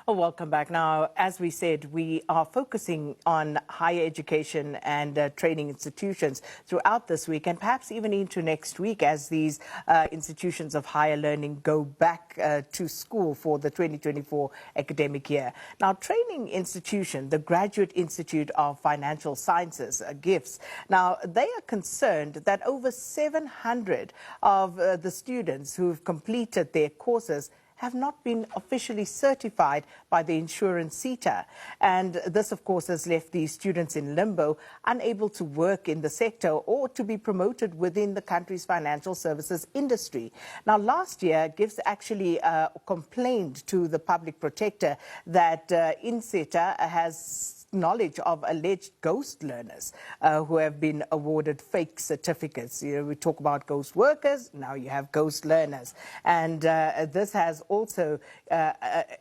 Welcome back. Now, as we said, we are focusing on higher education and training institutions throughout this week and perhaps even into next week as these institutions of higher learning go back to school for the 2024 academic year. Now, training institution, the Graduate Institute of Financial Sciences, GIFS, now they are concerned that over 700 of the students who've completed their courses have not been officially certified by the insurance INSETA. And this, of course, has left these students in limbo, unable to work in the sector or to be promoted within the country's financial services industry. Now, last year, GIFS actually complained to the public protector that INSETA has knowledge of alleged ghost learners who have been awarded fake certificates. You know, we talk about ghost workers, now you have ghost learners. And this has also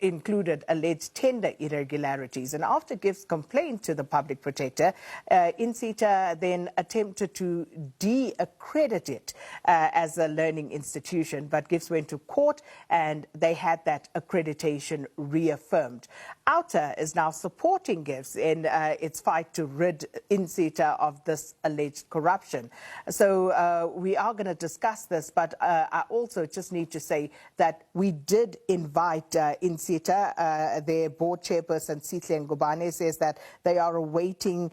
included alleged tender irregularities. And after GIFS complained to the public protector, INSETA then attempted to de-accredit it as a learning institution, but GIFS went to court and they had that accreditation reaffirmed. OUTA is now supporting GIFS in its fight to rid INSETA of this alleged corruption. So we are going to discuss this, but I also just need to say that we did invite INSETA. Their board chairperson, Sihle Ngubane, says that they are awaiting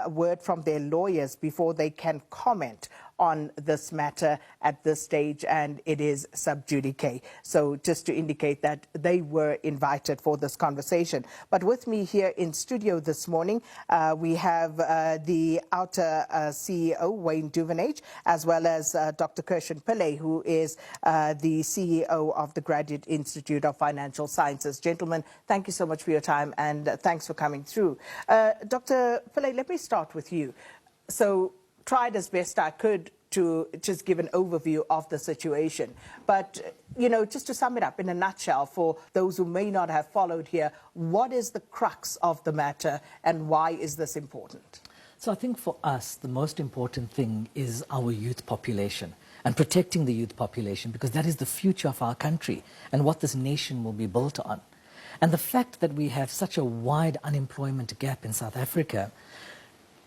word from their lawyers before they can comment on this matter at this stage, and it is sub judice. So just to indicate that they were invited for this conversation. But with me here in studio this morning, we have the OUTA CEO, Wayne Duvenage, as well as Dr. Kirshen Pillay, who is the CEO of the Graduate Institute of Financial Sciences. Gentlemen, thank you so much for your time, and thanks for coming through. Dr. Pillay, let me start with you. So, tried as best I could to just give an overview of the situation. But, you know, just to sum it up in a nutshell for those who may not have followed here, what is the crux of the matter and why is this important? So I think for us, the most important thing is our youth population and protecting the youth population, because that is the future of our country and what this nation will be built on. And the fact that we have such a wide unemployment gap in South Africa,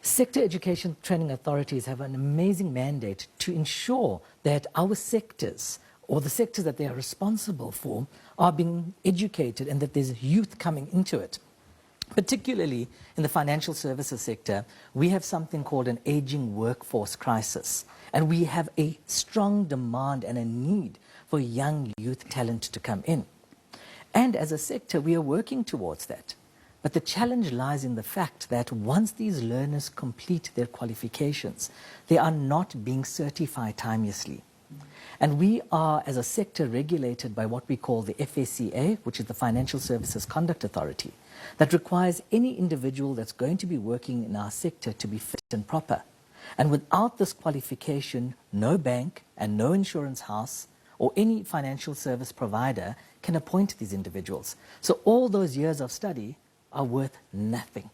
sector education training authorities have an amazing mandate to ensure that our sectors, or the sectors that they are responsible for, are being educated and that there's youth coming into it. Particularly in the financial services sector, we have something called an aging workforce crisis. And we have a strong demand and a need for young youth talent to come in. And as a sector, we are working towards that. But the challenge lies in the fact that once these learners complete their qualifications, they are not being certified timeously. And we are, as a sector, regulated by what we call the FSCA, which is the Financial Services Conduct Authority, that requires any individual that's going to be working in our sector to be fit and proper. And without this qualification, no bank and no insurance house or any financial service provider can appoint these individuals. So all those years of study are worth nothing.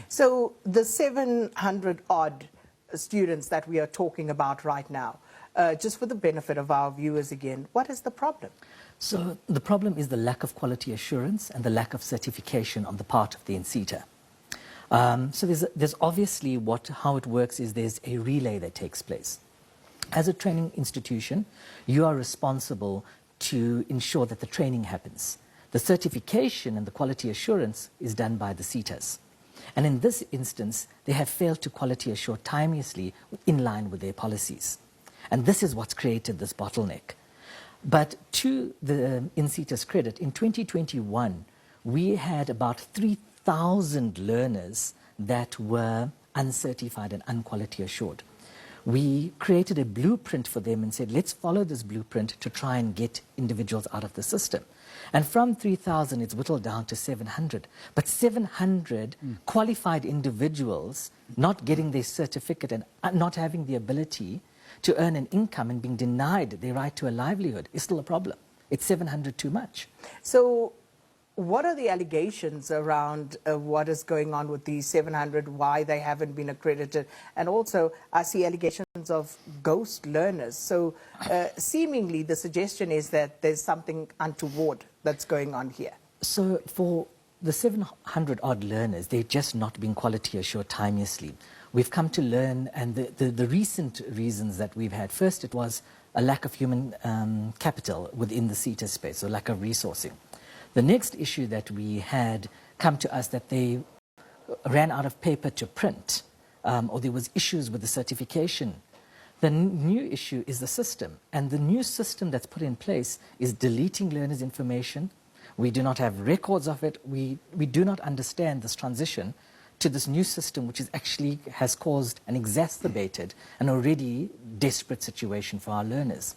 So the 700 odd students that we are talking about right now, just for the benefit of our viewers again, what is the problem? So the problem is the lack of quality assurance and the lack of certification on the part of the INSETA. So there's obviously how it works is there's a relay that takes place. As a training institution, you are responsible to ensure that the training happens. The certification and the quality assurance is done by the SETAs. And in this instance, they have failed to quality assure timeously in line with their policies. And this is what's created this bottleneck. But to the INSETA's credit, in 2021, we had about 3,000 learners that were uncertified and unquality assured. We created a blueprint for them and said, let's follow this blueprint to try and get individuals out of the system. And from 3,000, it's whittled down to 700. But 700 qualified individuals not getting their certificate and not having the ability to earn an income and being denied their right to a livelihood is still a problem. It's 700 too much. So what are the allegations around what is going on with these 700, why they haven't been accredited? And also, I see allegations of ghost learners. So seemingly the suggestion is that there's something untoward that's going on here. So for the 700 odd learners, they're just not being quality assured timeously. We've come to learn, and the recent reasons that we've had, first it was a lack of human capital within the CETA space, so lack of resourcing. The next issue that we had come to us that they ran out of paper to print, or there was issues with the certification. The new issue is the system, and the new system that's put in place is deleting learners' information. We do not have records of it. We do not understand this transition to this new system, which is actually has caused and exacerbated an already desperate situation for our learners.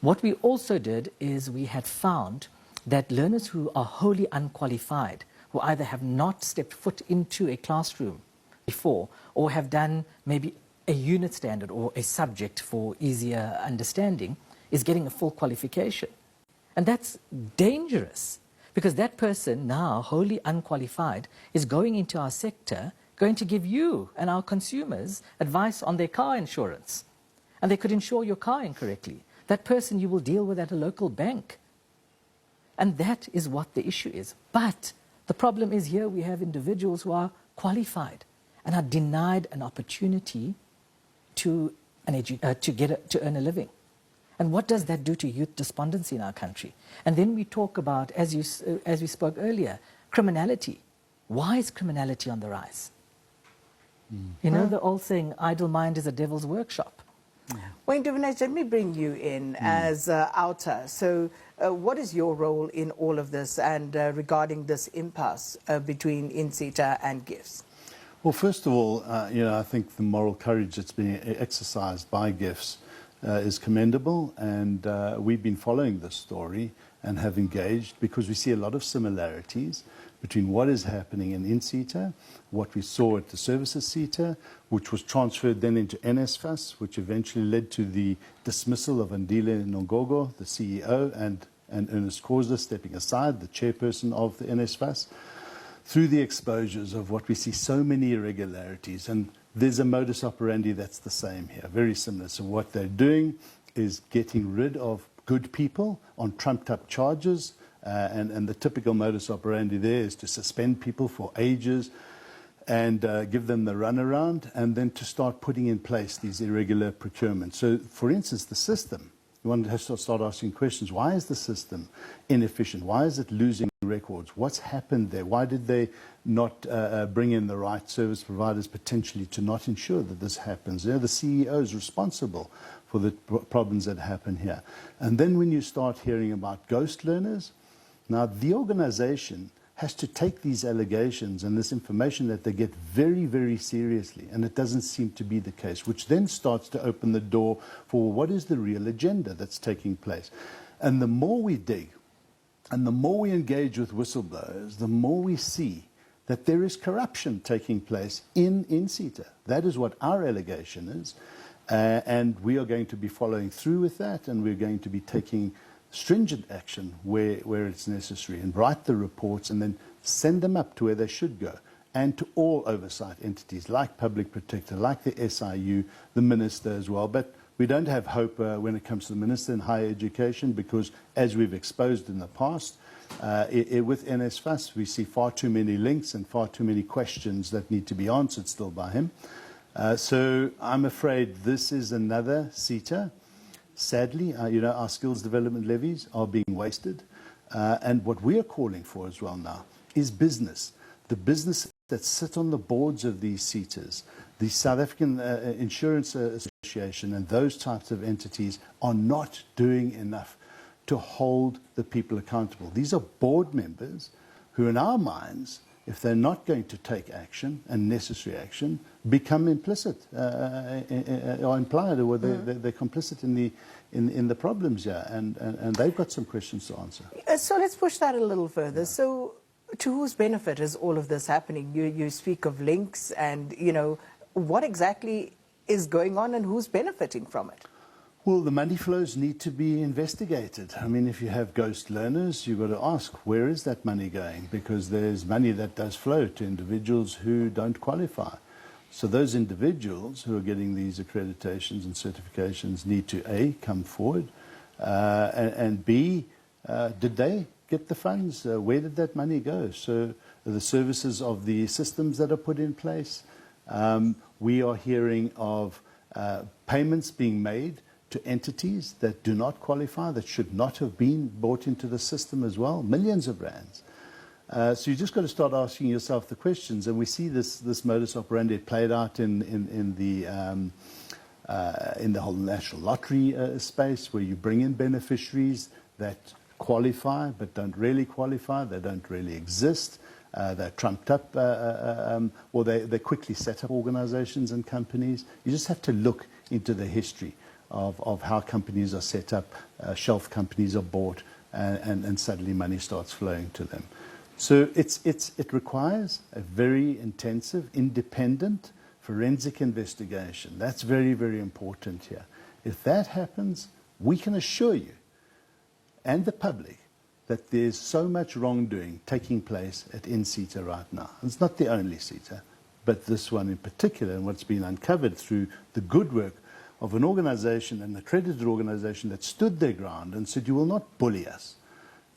What we also did is we had found that learners who are wholly unqualified, who either have not stepped foot into a classroom before or have done maybe a unit standard or a subject for easier understanding, is getting a full qualification. And that's dangerous, because that person, now wholly unqualified, is going into our sector, going to give you and our consumers advice on their car insurance. And they could insure your car incorrectly. That person you will deal with at a local bank. And that is what the issue is. But the problem is, here we have individuals who are qualified and are denied an opportunity to earn a living. And what does that do to youth despondency in our country? And then we talk about, as we spoke earlier, criminality. Why is criminality on the rise? You know the old saying, idle mind is a devil's workshop. Wayne Divinesh, let me bring you in as outer. So what is your role in all of this and regarding this impasse between INSETA and GIFS? Well, first of all, I think the moral courage that's being exercised by GIFS is commendable, and we've been following this story and have engaged because we see a lot of similarities between what is happening in INSETA, what we saw at the services CETA, which was transferred then into NSFAS, which eventually led to the dismissal of Andile Nongogo, the CEO, and Ernest Korsler stepping aside, the chairperson of the NSFAS, through the exposures of what we see so many irregularities. And there's a modus operandi that's the same here, very similar. So what they're doing is getting rid of good people on trumped-up charges, and the typical modus operandi there is to suspend people for ages and give them the runaround, and then to start putting in place these irregular procurements. So, for instance, the system, one has to start asking questions. Why is the system inefficient? Why is it losing records? What's happened there? Why did they not bring in the right service providers potentially to not ensure that this happens? The CEO is responsible for the problems that happen here. And then when you start hearing about ghost learners, now the organization has to take these allegations and this information that they get very, very seriously, and it doesn't seem to be the case, which then starts to open the door for what is the real agenda that's taking place. And the more we dig, and the more we engage with whistleblowers, the more we see that there is corruption taking place in INSETA. That is what our allegation is, and we are going to be following through with that, and we're going to be taking stringent action where it's necessary, and write the reports and then send them up to where they should go, and to all oversight entities like Public Protector, like the SIU, the Minister as well. But we don't have hope when it comes to the Minister in higher education, because as we've exposed in the past, with NSFAS, we see far too many links and far too many questions that need to be answered still by him. So I'm afraid this is another CETA. Sadly, our skills development levies are being wasted. And what we are calling for as well now is business. The business that sit on the boards of these CETAs, the South African Insurance Association and those types of entities are not doing enough to hold the people accountable. These are board members who, in our minds, if they're not going to take action and necessary action, become implicit or implied, or they're complicit in the problems here, and they've got some questions to answer. So let's push that a little further. Yeah. So to whose benefit is all of this happening? You speak of links, and what exactly is going on and who's benefiting from it? Well, the money flows need to be investigated. I mean, if you have ghost learners, you've got to ask, where is that money going? Because there's money that does flow to individuals who don't qualify. So those individuals who are getting these accreditations and certifications need to A, come forward, and B, did they get the funds? Where did that money go? So the services of the systems that are put in place. We are hearing of payments being made to entities that do not qualify, that should not have been brought into the system as well, millions of rands. So you just got to start asking yourself the questions, and we see this modus operandi played out in the whole national lottery space, where you bring in beneficiaries that qualify but don't really qualify, they don't really exist, they're trumped up, or they quickly set up organizations and companies. You just have to look into the history of how companies are set up, shelf companies are bought, and suddenly money starts flowing to them. So it requires a very intensive, independent, forensic investigation. That's very, very important here. If that happens, we can assure you and the public that there's so much wrongdoing taking place at INSETA right now. It's not the only SETA, but this one in particular, and what's been uncovered through the good work of an organization, an accredited organization that stood their ground and said, you will not bully us.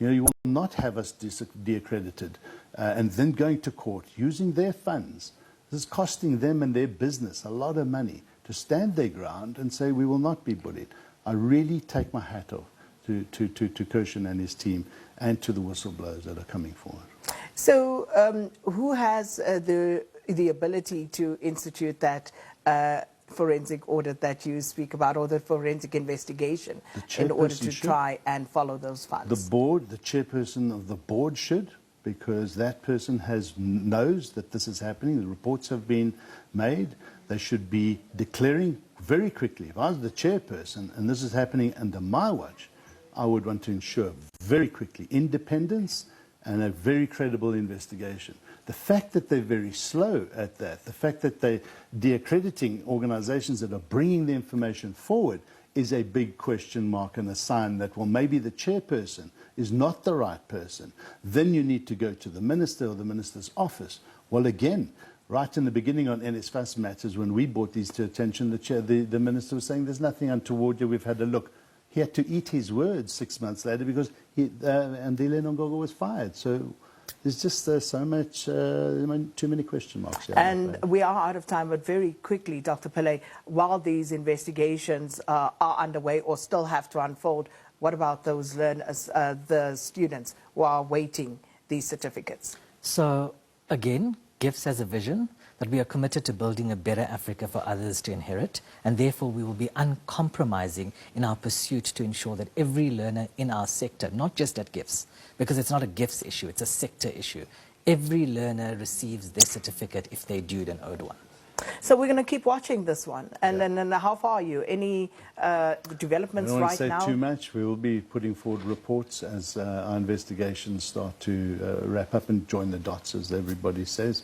You will not have us de-accredited, and then going to court using their funds. This is costing them and their business a lot of money to stand their ground and say we will not be bullied. I really take my hat off to Kirshen and his team, and to the whistleblowers that are coming forward. So who has the ability to institute that forensic audit that you speak about, or the forensic investigation, in order to try and follow those funds? The board, the chairperson of the board should, because that person knows that this is happening. The reports have been made. They should be declaring very quickly. If I was the chairperson and this is happening under my watch, I would want to ensure very quickly independence and a very credible investigation. The fact that they're very slow at that, the fact that they're de-accrediting organizations that are bringing the information forward, is a big question mark and a sign that, well, maybe the chairperson is not the right person. Then you need to go to the minister or the minister's office. Well, again, right in the beginning on NSFAS matters, when we brought these to attention, the minister was saying there's nothing untoward here, we've had a look. He had to eat his words 6 months later because Andile Nongogo was fired. So there's just so much, too many question marks here. And we are out of time, but very quickly, Dr. Pillay, while these investigations are underway or still have to unfold, what about those learners, the students who are awaiting these certificates? So again, GIFS has a vision that we are committed to building a better Africa for others to inherit, and therefore we will be uncompromising in our pursuit to ensure that every learner in our sector, not just at GIFS, because it's not a GIFS issue, it's a sector issue, every learner receives their certificate if they due and owed one. So we're going to keep watching this one. And then how far are you? Any developments right now? I don't want to say too much. We will be putting forward reports as our investigations start to wrap up and join the dots, as everybody says.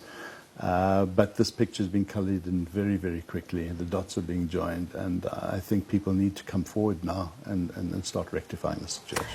But this picture has been coloured in very, very quickly, and the dots are being joined, and I think people need to come forward now and start rectifying the situation.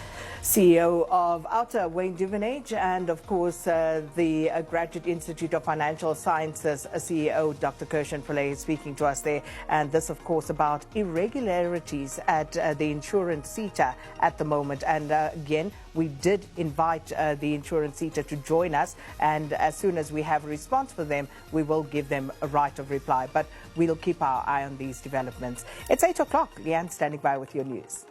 CEO of Outer, Wayne Duvenage, and of course the Graduate Institute of Financial Sciences CEO, Dr. Kirshen Pillay, speaking to us there. And this, of course, about irregularities at the insurance SETA at the moment. And again, we did invite the insurance SETA to join us, and as soon as we have a response for them, we will give them a right of reply. But we'll keep our eye on these developments. It's 8 o'clock. Leanne standing by with your news.